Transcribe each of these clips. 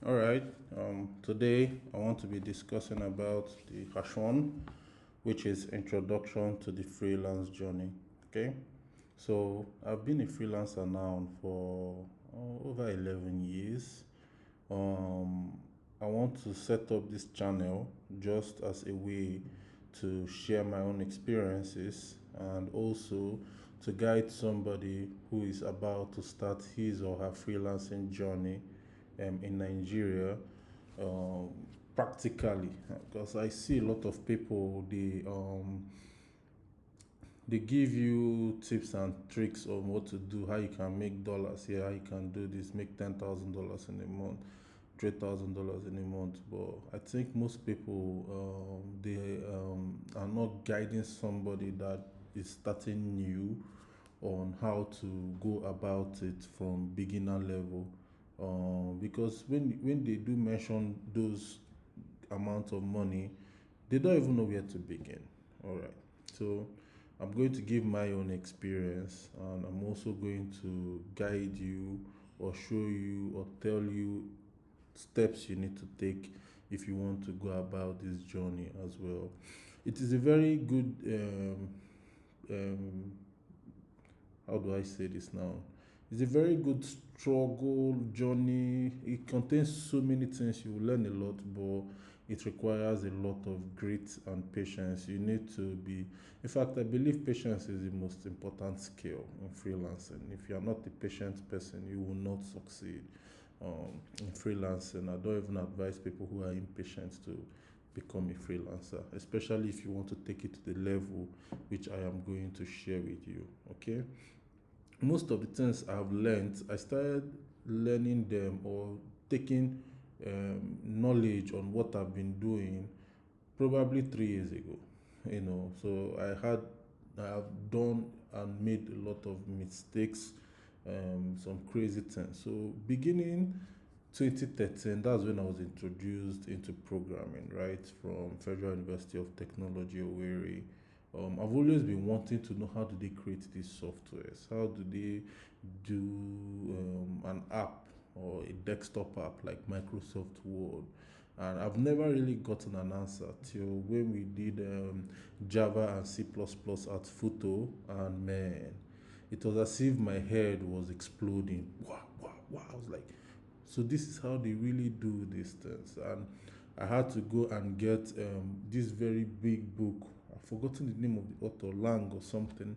All right. Today I want to be discussing about the H1, which is Introduction to the Freelance Journey. Okay. So I've been a freelancer now for over 11 years. Um, I want to set up this channel just as a way to share my own experiences and also to guide somebody who is about to start his or her freelancing journey in Nigeria um, practically, because I see a lot of people they give you tips and tricks on what to do, how you can make dollars here, how you can do this, make $10,000 in a month, $3,000 in a month. But I think most people they are not guiding somebody that is starting new on how to go about it from beginner level. Because when they do mention those amount of money, they don't even know where to begin. All right. So I'm going to give my own experience, and I'm also going to guide you or show you or tell you steps you need to take if you want to go about this journey as well. It is a very good um, how do I say this now? It's a very good struggle journey. It contains so many things. You will learn a lot, but it requires a lot of grit and patience. You need to be, in fact, I believe patience is the most important skill in freelancing. If you are not a patient person, you will not succeed in freelancing. I don't even advise people who are impatient to become a freelancer, especially if you want to take it to the level which I am going to share with you. Okay, most of the things I've learned, I started learning them or taking knowledge on what I've been doing probably 3 years ago. So I have done and made a lot of mistakes, some crazy things. So beginning 2013, that's when I was introduced into programming, right, from Federal University of Technology, Owerri. I've always been wanting to know how do they create these softwares, how do they do an app or a desktop app like Microsoft Word, and I've never really gotten an answer till when we did Java and C++ at Futo, and man, it was as if my head was exploding. Wow, wow, wow! I was like, so this is how they really do these things. And I had to go and get this very big book. I've forgotten the name of the author, Lang or something,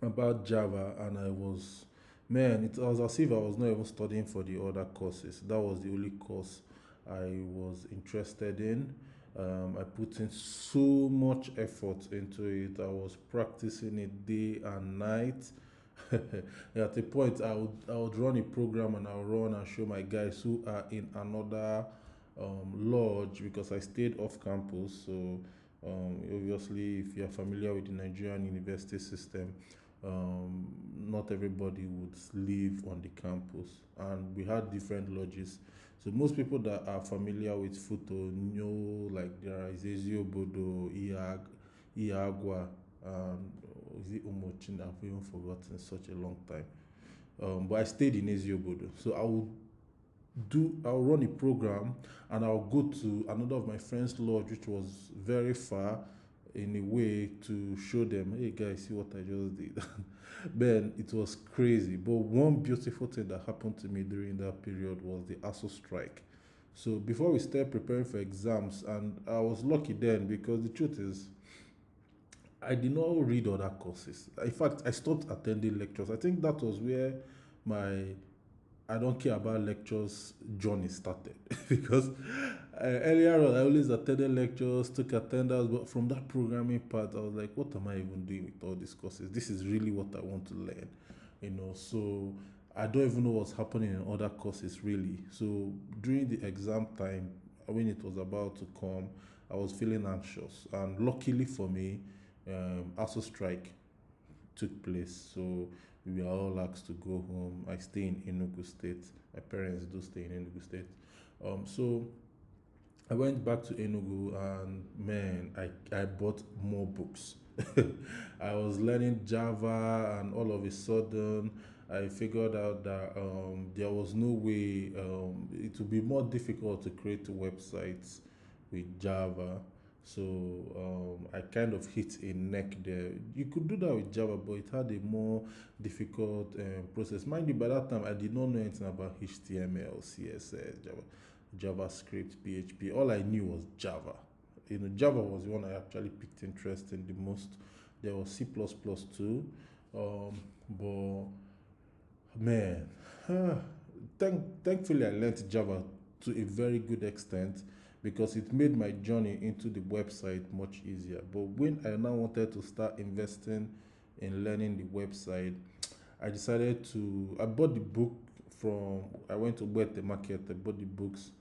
about Java, and man, it was as if I was not even studying for the other courses. That was the only course I was interested in. I put in so much effort into it. I was practicing it day and night. At a point, I would run a program and I'll run and show my guys who are in another lodge because I stayed off campus. So obviously, if you're familiar with the Nigerian university system, not everybody would live on the campus, and we had different lodges. So most people that are familiar with Futo know like there is Eziobodo, Iagua, and is it Umochin? I've even forgotten, such a long time. But I stayed in Eziobodo, so I'll run a program and I'll go to another of my friends' lodge, which was very far, in a way to show them, hey guys, see what I just did. Man, it was crazy. But one beautiful thing that happened to me during that period was the ASO strike. So before we started preparing for exams, and I was lucky then because the truth is, I did not read other courses. In fact, I stopped attending lectures. I think that was where my I don't care about lectures journey started because earlier on I always attended lectures, took attendance, but from that programming part, I was like, what am I even doing with all these courses? This is really what I want to learn. So I don't even know what's happening in other courses really. So during the exam time, when it was about to come, I was feeling anxious, and luckily for me, ASO strike took place. So we were all asked to go home. I stay in Enugu State. My parents do stay in Enugu State. So I went back to Enugu, and man, I bought more books. I was learning Java, and all of a sudden, I figured out that there was no way it would be more difficult to create websites with Java. So I kind of hit a neck there. You could do that with Java, but it had a more difficult process. Mind you, by that time I did not know anything about HTML, CSS, JavaScript, PHP. All I knew was Java. Java was the one I actually picked interest in the most. There was C++ too, but man, thankfully I learned Java to a very good extent because it made my journey into the website much easier. But when I now wanted to start investing in learning the website, I bought the book I went to Wet the Market, I bought the books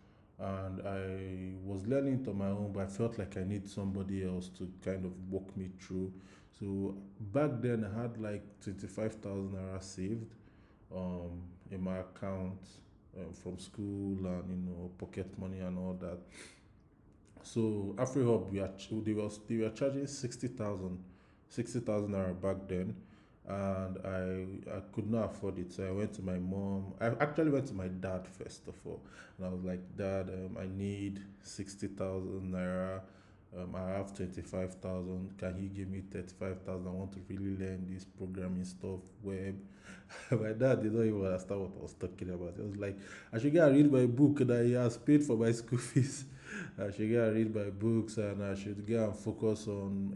and I was learning it on my own, but I felt like I need somebody else to kind of walk me through. So back then I had like 25,000 naira saved in my account from school and pocket money and all that. So AfriHub, they were charging 60,000 naira back then, and I could not afford it. So I went to my mom. I actually went to my dad first of all, and I was like, Dad, I need 60,000 naira. I have 25,000. Can he give me 35,000? I want to really learn this programming stuff, web. My dad did not even understand what I was talking about. He was like, I should go and read my book that he has paid for my school fees. I should go and read my books and I should go and focus on,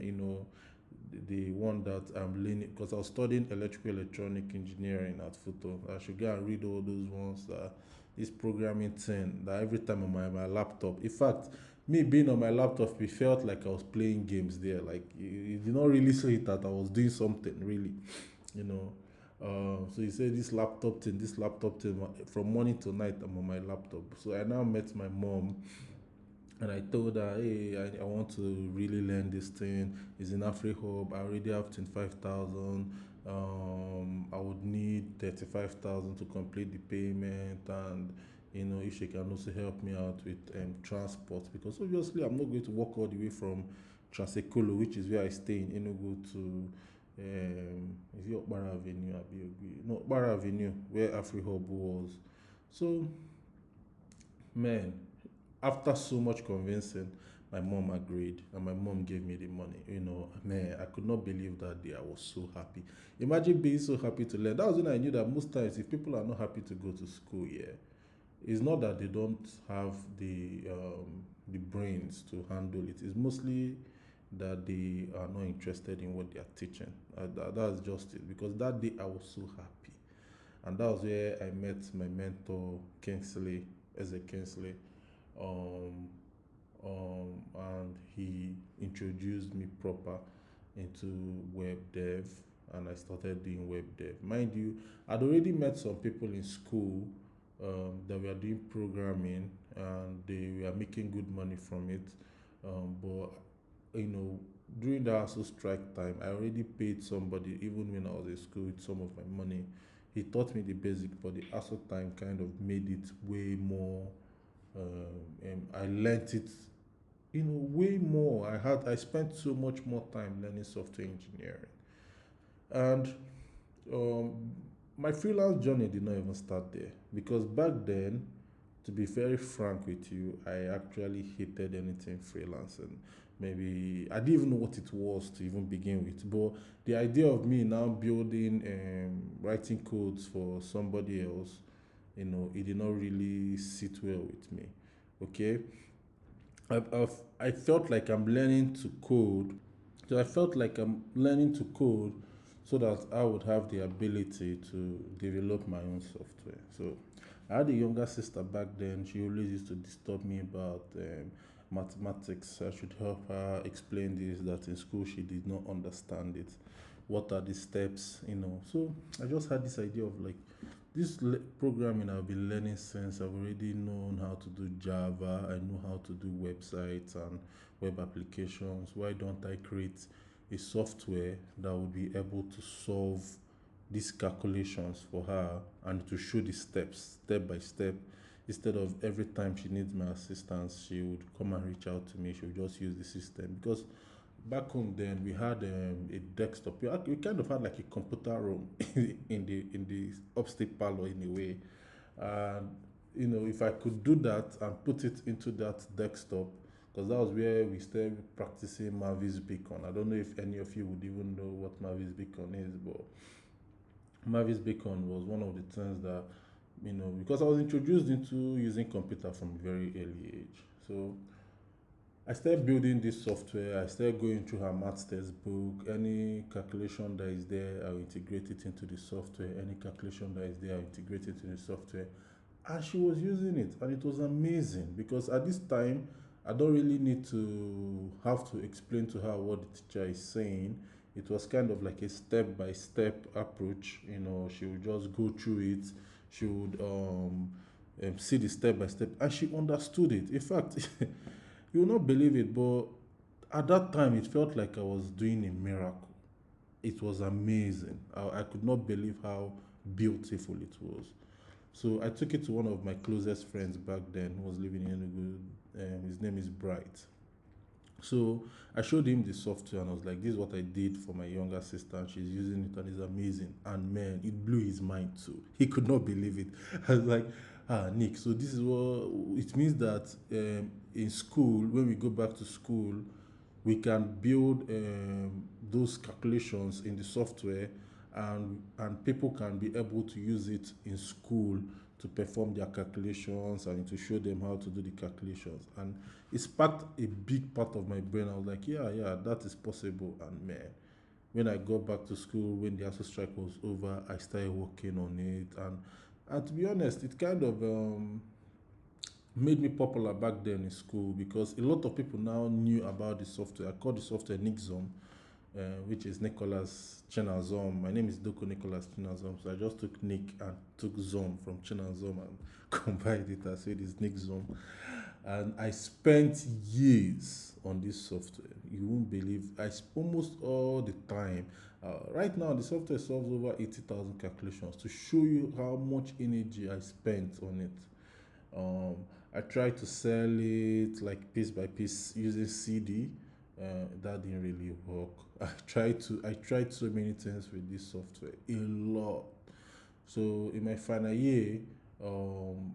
the one that I'm learning because I was studying electrical electronic engineering at Futo. I should go and read all those ones that this programming thing that every time on my laptop. In fact, me being on my laptop, it felt like I was playing games there. Like you did not really say that I was doing something really, you know. So he said this laptop thing, from morning to night, I'm on my laptop. So I now met my mom and I told her, hey, I want to really learn this thing. It's in AfriHub. I already have 25,000. I would need 35,000 to complete the payment. And, if she can also help me out with transport. Because obviously, I'm not going to walk all the way from Transekolo, which is where I stay in Enugu, to is it Okpara Avenue? No, Okpara Avenue, where AfriHub was. So, man, after so much convincing, my mom agreed and my mom gave me the money. Man, I could not believe that day. I was so happy. Imagine being so happy to learn. That was when I knew that most times, if people are not happy to go to school, yeah, it's not that they don't have the brains to handle it. It's mostly that they are not interested in what they are teaching. That's just it. Because that day I was so happy, and that was where I met my mentor Kingsley, Eze Kingsley, um, and he introduced me proper into web dev, and I started doing web dev. Mind you, I'd already met some people in school that were doing programming and they were making good money from it. But you know, during the ASU strike time, I already paid somebody even when I was in school with some of my money. He taught me the basic, but the ASU time kind of made it way more. I learnt it, way more. I spent so much more time learning software engineering, and um, my freelance journey did not even start there because back then, to be very frank with you, I actually hated anything freelancing. Maybe I didn't even know what it was to even begin with. But the idea of me now building, writing codes for somebody else, it did not really sit well with me. Okay, I felt like I'm learning to code. So I felt like I'm learning to code so that I would have the ability to develop my own software. So I had a younger sister back then. She always used to disturb me about mathematics. I should help her explain this, that in school she did not understand it. What are the steps, So I just had this idea of like this programming I've been learning since. I've already known how to do Java. I know how to do websites and web applications. Why don't I create a software that would be able to solve these calculations for her and to show the steps step by step, instead of every time she needs my assistance she would come and reach out to me. She would just use the system because back home then we had a desktop. We kind of had like a computer room in the upstate parlor in a way, and if I could do that and put it into that desktop, because that was where we started practicing Mavis Beacon. I don't know if any of you would even know what Mavis Beacon is, but Mavis Beacon was one of the things that because I was introduced into using computer from a very early age. So I started building this software. I started going through her math textbook. Any calculation that is there, I'll integrate it into the software. Any calculation that is there, I'll integrate it in the software. And she was using it, and it was amazing because at this time, I don't really need to have to explain to her what the teacher is saying. It was kind of like a step by step approach. She would just go through it. She would see the step by step, and she understood it. In fact, you will not believe it, but at that time, it felt like I was doing a miracle. It was amazing. I could not believe how beautiful it was. So I took it to one of my closest friends back then who was living in Enugu. His name is Bright. So I showed him the software and I was like, this is what I did for my younger sister, and she's using it and it's amazing. And man, it blew his mind too. He could not believe it. I was like, Nick, so this is what it means that in school, when we go back to school, we can build those calculations in the software, and people can be able to use it in school to perform their calculations and to show them how to do the calculations. And it sparked a big part of my brain. I was like, yeah, that is possible. And man, when I got back to school, when the ASU strike was over, I started working on it. And to be honest, it kind of made me popular back then in school because a lot of people now knew about the software. I called the software Nixon, which is Nicholas Chenazom. My name is Doko Nicholas Chenazom, so I just took Nick and took Zom from Chenazom and combined it. I said it's Nixon, and I spent years on this software. You won't believe. Almost all the time. Right now, the software solves over 80,000 calculations to show you how much energy I spent on it. Um, I tried to sell it like piece by piece using CD. That didn't really work. I tried so many things with this software, a lot. So in my final year, um,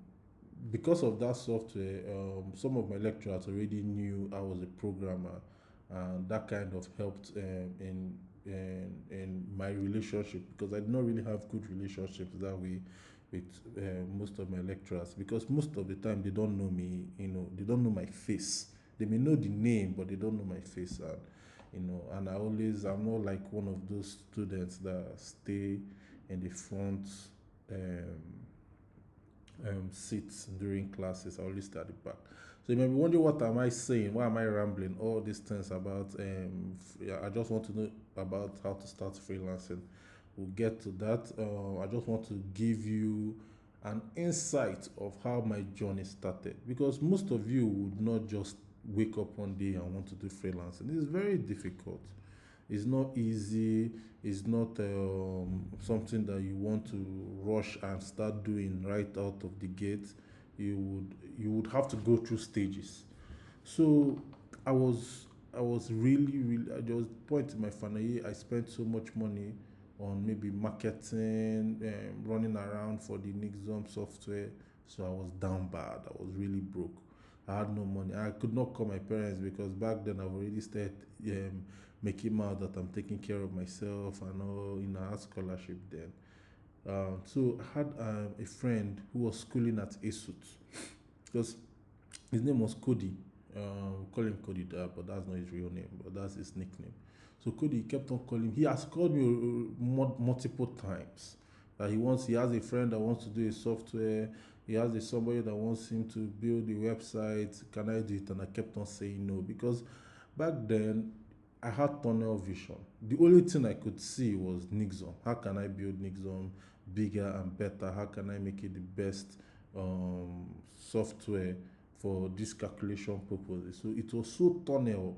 because of that software, some of my lecturers already knew I was a programmer, and that kind of helped in my relationship because I did not really have good relationships that way with most of my lecturers because most of the time they don't know me, they don't know my face. They may know the name, but they don't know my face, and I'm not like one of those students that stay in the front. Um, seats during classes. I always stay at the back. So you may be wondering, what am I saying? Why am I rambling? All these things about. Yeah, I just want to know about how to start freelancing. We'll get to that. I just want to give you an insight of how my journey started because most of you would not just wake up one day and want to do freelancing. It's very difficult. It's not easy. It's not something that you want to rush and start doing right out of the gate. You would have to go through stages. So I was I was really there was a point in my final year I spent so much money on maybe marketing, running around for the Nixon software. So I was down bad. I was really broke. I had no money. I could not call my parents because back then I've already started making out that I'm taking care of myself and all. I had scholarship then. So I had a friend who was schooling at ASUT because his name was Cody. We call him Cody, but that's not his real name, but that's his nickname. So Cody kept on calling. He has called me multiple times. That he has a friend that wants to do a software. He has somebody that wants him to build a website. Can I do it? And I kept on saying no because back then I had tunnel vision. The only thing I could see was Nixon. How can I build Nixon bigger and better? How can I make it the best software for this calculation purposes? So it was so tunnel.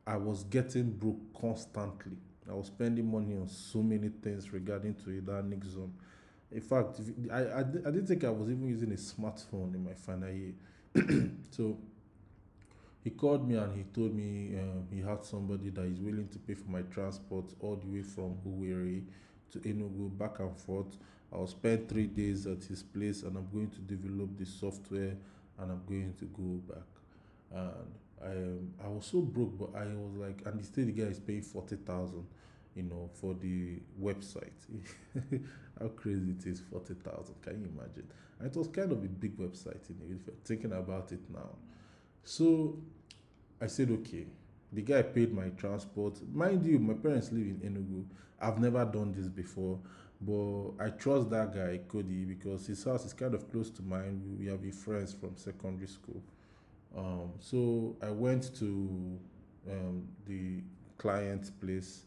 I was getting broke constantly. I was spending money on so many things regarding to it, that Nixon. In fact, I didn't think I was even using a smartphone in my final year. So He called me and he told me he had somebody that is willing to pay for my transport all the way from Uweri to Enugu back and forth. I'll spend 3 days at his place and I'm going to develop the software and I'm going to go back. And I was so broke, but I was like, and the state the guy is paying 40,000, for the website. How crazy it is, 40,000. Can you imagine? And it was kind of a big website, if you're thinking about it now. So I said, okay. The guy paid my transport. Mind you, my parents live in Enugu. I've never done this before, but I trust that guy, Cody, because his house is kind of close to mine. We have been friends from secondary school. So I went to the client's place,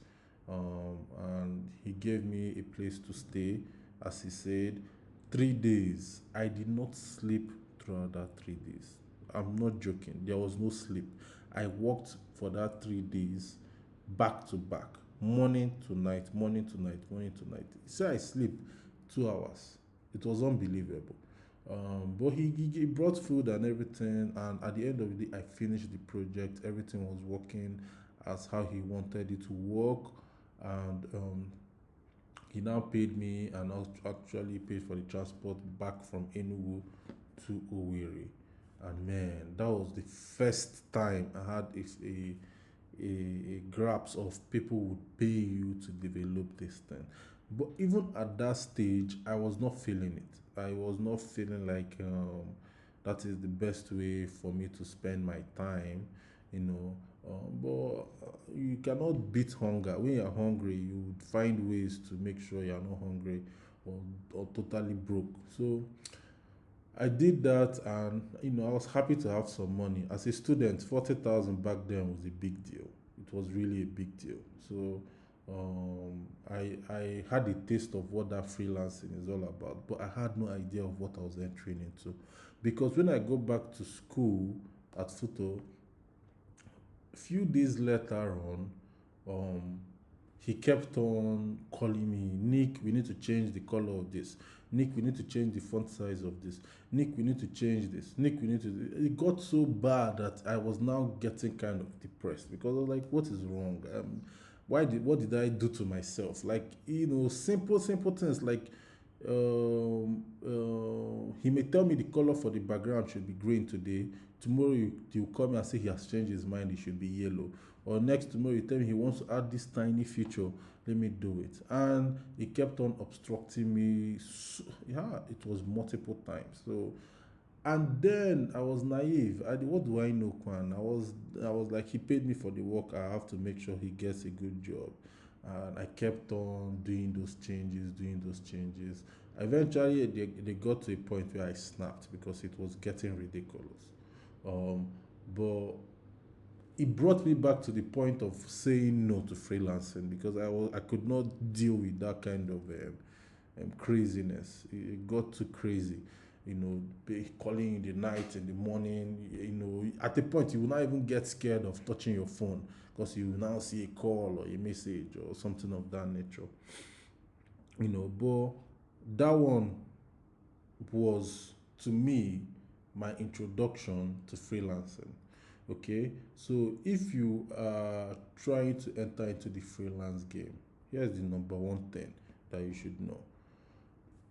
and he gave me a place to stay, as he said. 3 days. I did not sleep throughout that 3 days. I'm not joking. There was no sleep. I worked for that 3 days back to back, morning to night, morning to night, morning to night. Say I sleep 2 hours. It was unbelievable. But he brought food and everything, and at the end of the day, I finished the project. Everything was working as how he wanted it to work, and he now paid me and actually paid for the transport back from Enugu to Owerri. And man, that was the first time I had a grasp of people would pay you to develop this thing. But even at that stage, I was not feeling it. I was not feeling like that is the best way for me to spend my time, you know. But you cannot beat hunger. When you're hungry, you would find ways to make sure you're not hungry or totally broke. So I did that, and I was happy to have some money. As a student, 40,000 back then was a big deal. It was really a big deal. So I had a taste of what that freelancing is all about, but I had no idea of what I was entering into. Because when I go back to school at Futo, a few days later on, um, he kept on calling me, Nick, we need to change the color of this. Nick, we need to change the font size of this. Nick, we need to change this. Nick, we need to. It got so bad that I was now getting kind of depressed because I was like, what is wrong? What did I do to myself? Like, simple things like he may tell me the color for the background should be green today. Tomorrow he'll call me and say he has changed his mind, it should be yellow. Or next tomorrow he tell me he wants to add this tiny feature, let me do it. And he kept on obstructing me. So, yeah, it was multiple times. So and then I was naive. What do I know, Kwan? I was like, he paid me for the work. I have to make sure he gets a good job. And I kept on doing those changes, doing those changes. Eventually, they got to a point where I snapped because it was getting ridiculous. Um, but it brought me back to the point of saying no to freelancing because I could not deal with that kind of craziness. It got too crazy, calling in the night, in the morning. At a point you will not even get scared of touching your phone because you will now see a call or a message or something of that nature. But that one was to me my introduction to freelancing. Okay, so if you are trying to enter into the freelance game, here's the number one thing that you should know.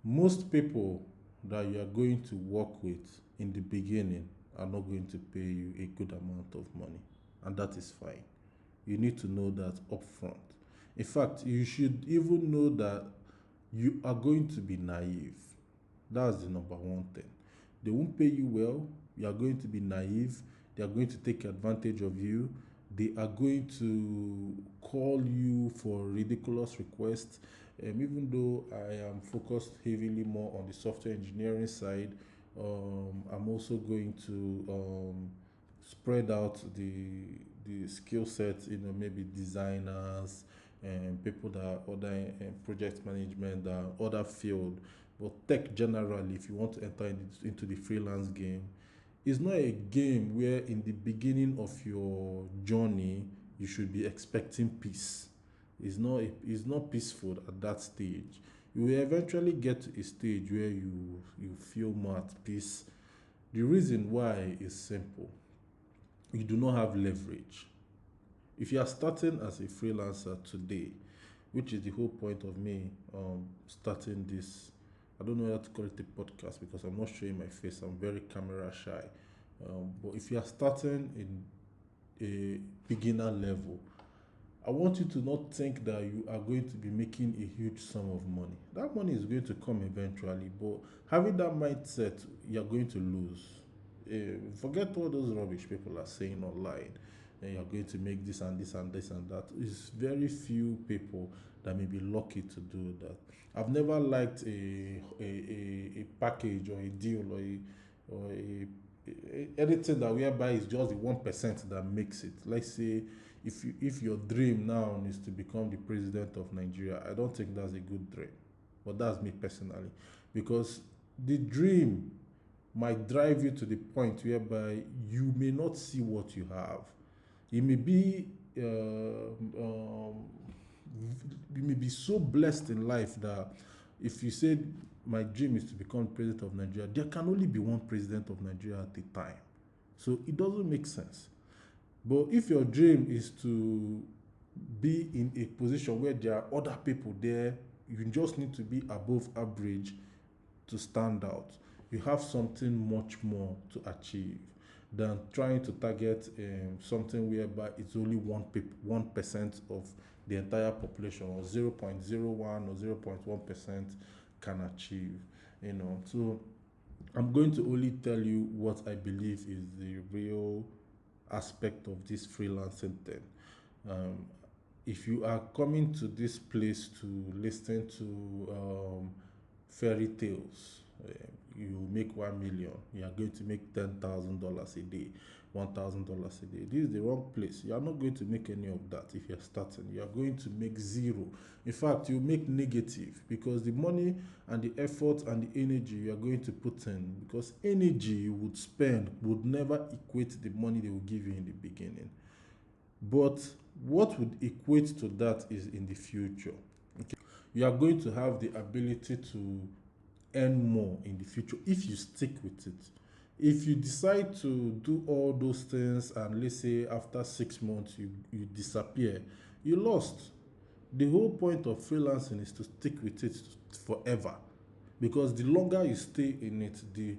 Most people that you are going to work with in the beginning are not going to pay you a good amount of money, and that is fine. You need to know that upfront. In fact, you should even know that you are going to be naive. That's the number one thing. They won't pay you well. You are going to be naive. They are going to take advantage of you. They are going to call you for ridiculous requests. Even though I am focused heavily more on the software engineering side, I'm also going to spread out the skill sets. Maybe designers and people that are other project management, that are other field. But tech generally, if you want to enter into the freelance game, it's not a game where in the beginning of your journey you should be expecting peace. It's not peaceful at that stage. You will eventually get to a stage where you feel more at peace. The reason why is simple. you do not have leverage. If you are starting as a freelancer today, which is the whole point of me starting this, I don't know how to call it a podcast because I'm not showing my face. I'm very camera shy. But if you are starting in a beginner level, I want you to not think that you are going to be making a huge sum of money. That money is going to come eventually, but having that mindset, you're going to lose. Forget all those rubbish people are saying online. And you're going to make this and this and this and that. It's very few people that may be lucky to do that. I've never liked a package or a deal or anything that whereby it's just the 1% that makes it. Let's say if your dream now is to become the president of Nigeria, I don't think that's a good dream. But that's me personally, because the dream might drive you to the point whereby you may not see what you have. You may be you may be so blessed in life that if you said my dream is to become president of Nigeria, there can only be one president of Nigeria at a time. So it doesn't make sense. But if your dream is to be in a position where there are other people there, you just need to be above average to stand out. You have something much more to achieve than trying to target something whereby it's only 1% of the entire population, or 0.01 or 0.1% can achieve. So I'm going to only tell you what I believe is the real aspect of this freelancing thing. Um, if you are coming to this place to listen to fairy tales, you make 1 million, you are going to make $10,000 a day, $1,000 a day. This is the wrong place. You are not going to make any of that if you're starting. You are going to make zero. In fact, you make negative, because the money and the effort and the energy you are going to put in, because energy you would spend would never equate the money they will give you in the beginning. But what would equate to that is in the future. You are going to have the ability to earn more in the future if you stick with it. If you decide to do all those things and let's say after 6 months you disappear, you lost. The whole point of freelancing is to stick with it forever, because the longer you stay in it, the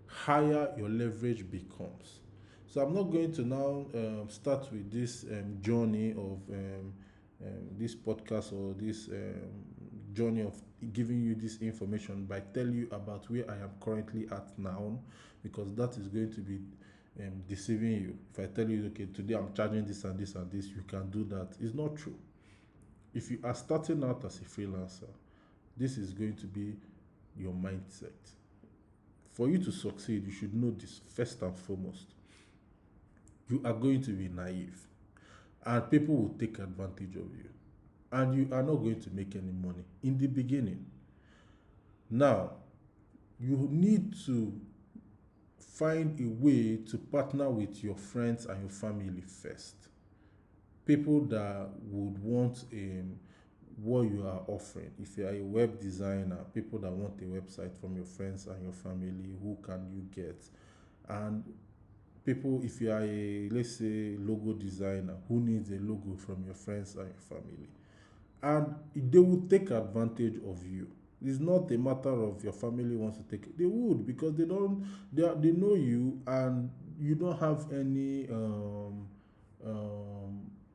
higher your leverage becomes. So I'm not going to now start with this journey of this podcast, or this journey of giving you this information by telling you about where I am currently at now, because that is going to be deceiving you. If I tell you, okay, today I'm charging this and this and this, you can do that. It's not true. If you are starting out as a freelancer, this is going to be your mindset. For you to succeed, you should know this first and foremost. You are going to be naive, and people will take advantage of you, and you are not going to make any money in the beginning. Now, you need to find a way to partner with your friends and your family first. People that would want what you are offering. If you are a web designer, people that want a website from your friends and your family, who can you get? And people, if you are a, let's say, logo designer, who needs a logo from your friends and your family? And they will take advantage of you. It's not a matter of your family wants to take it. They would, because they don't, they know you, and you don't have any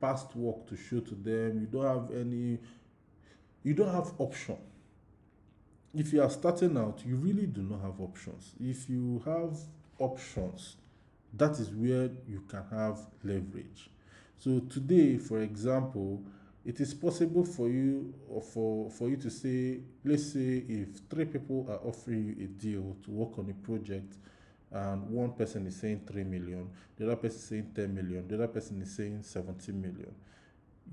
past work to show to them. You don't have option. If you are starting out, you really do not have options. If you have options, that is where you can have leverage. So today, for example, it is possible for you, or for you to say, let's say if three people are offering you a deal to work on a project, and one person is saying 3 million, the other person is saying 10 million, the other person is saying 70 million,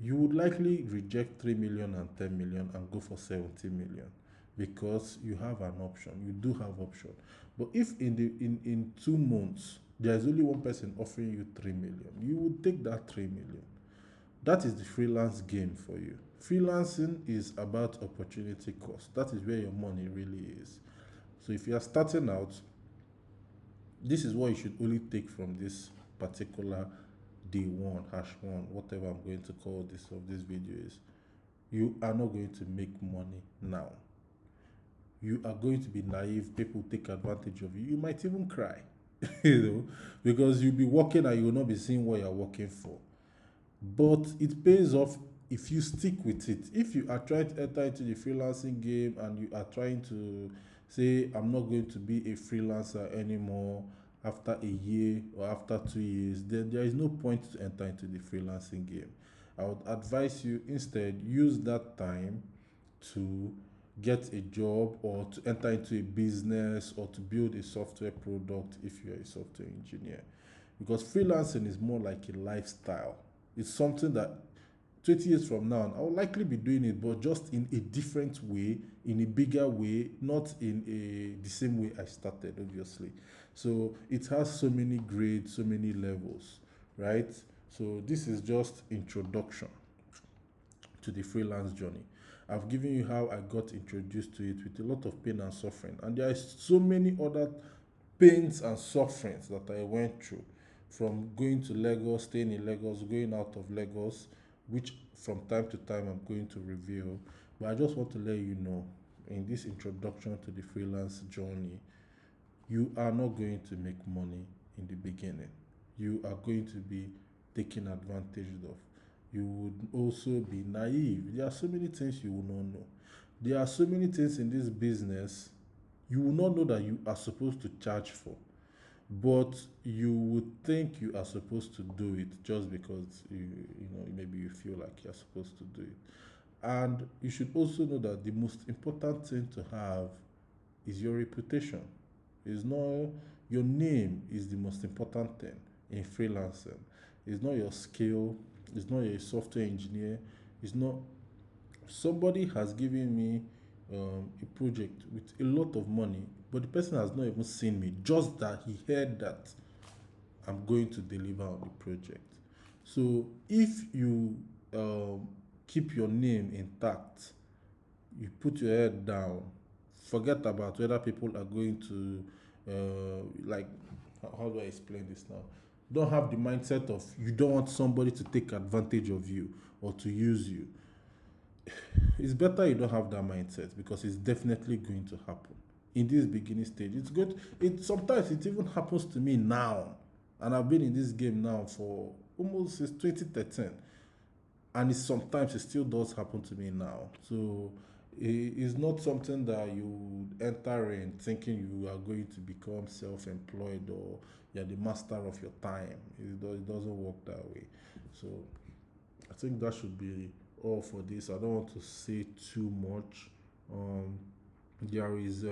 you would likely reject 3 million and 10 million and go for 70 million, because you have an option. You do have option. But if in 2 months there's only one person offering you 3 million, you would take that 3 million. That is the freelance game for you. Freelancing is about opportunity cost. That is where your money really is. So if you are starting out, this is what you should only take from this particular day one, hash one, whatever I'm going to call this video is, you are not going to make money now. You are going to be naive. People take advantage of you. You might even cry, you know, because you'll be working and you will not be seeing what you're working for. But it pays off if you stick with it. If you are trying to enter into the freelancing game and you are trying to say, I'm not going to be a freelancer anymore after a year or after 2 years, then there is no point to enter into the freelancing game. I would advise you instead use that time to get a job or to enter into a business or to build a software product if you're a software engineer. Because freelancing is more like a lifestyle. It's something that 20 years from now, I will likely be doing it, but just in a different way, in a bigger way, not in the same way I started, obviously. So it has so many grades, so many levels, right? So this is just introduction to the freelance journey. I've given you how I got introduced to it with a lot of pain and suffering. And there are so many other pains and sufferings that I went through, from going to Lagos, staying in Lagos, going out of Lagos, which from time to time I'm going to reveal. But I just want to let you know in this introduction to the freelance journey, you are not going to make money in the beginning. You are going to be taken advantage of. You would also be naive. There are so many things you will not know. There are so many things in this business you will not know that you are supposed to charge for, but you would think you are supposed to do it just because you know maybe you feel like you're supposed to do it. And you should also know that the most important thing to have is your reputation. It's not your name is the most important thing in freelancing. It's not your skill. It's not your software engineer. It's not somebody has given me a project with a lot of money, but the person has not even seen me. Just that he heard that I'm going to deliver on the project. So if you keep your name intact, you put your head down, forget about whether people are going to like how do I explain this now? Don't have the mindset of you don't want somebody to take advantage of you or to use you. It's better you don't have that mindset because it's definitely going to happen in this beginning stage. It's good. It sometimes it even happens to me now, and I've been in this game now for almost since 2013, and sometimes it still does happen to me now. So it's not something that you enter in thinking you are going to become self-employed or you're the master of your time. It doesn't work that way. So I think that should be all for this. I don't want to say too much. Um, there is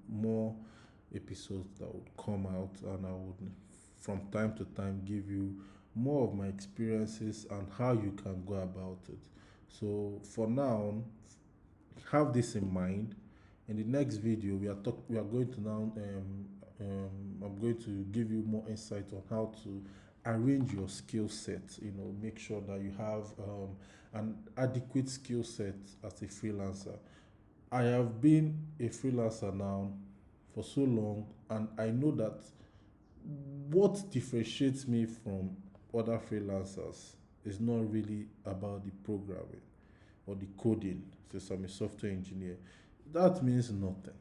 more episodes that would come out, and I would, from time to time, give you more of my experiences and how you can go about it. So for now, have this in mind. In the next video, we are going to now I'm going to give you more insight on how to arrange your skill set. You know, make sure that you have an adequate skill set as a freelancer. I have been a freelancer now for so long, and I know that what differentiates me from other freelancers is not really about the programming or the coding, since I'm a software engineer. That means nothing.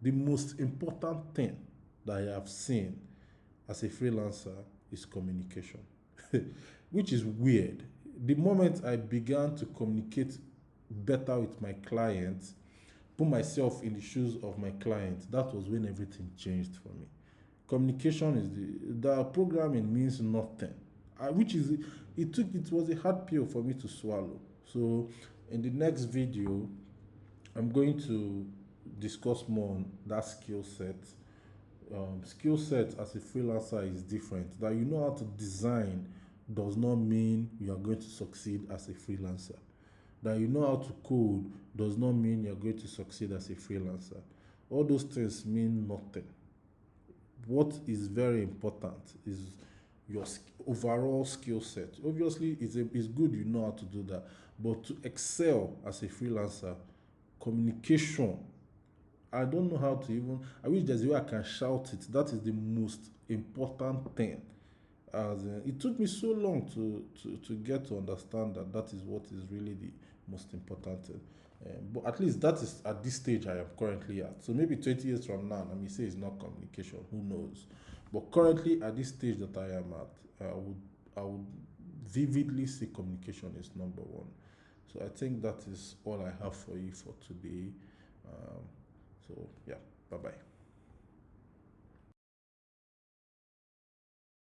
The most important thing that I have seen as a freelancer is communication, which is weird. The moment I began to communicate better with my clients, put myself in the shoes of my client, that was when everything changed for me. Communication is the programming means nothing, which is it was a hard pill for me to swallow. So in the next video, I'm going to discuss more on that skill set. Skill set as a freelancer is different. That you know how to design does not mean you are going to succeed as a freelancer. That you know how to code does not mean you're going to succeed as a freelancer. All those things mean nothing. What is very important is your overall skill set. Obviously, it's good you know how to do that, but to excel as a freelancer, communication, I don't know how to even, I wish there's a way I can shout it. That is the most important thing As in, it took me so long to get to understand that that is what is really the most important thing. But at least that is at this stage I am currently at. So maybe 20 years from now, I may say it's not communication. Who knows? But currently at this stage that I am at, I would vividly say communication is number one. So I think that is all I have for you for today. Um, so yeah, bye bye.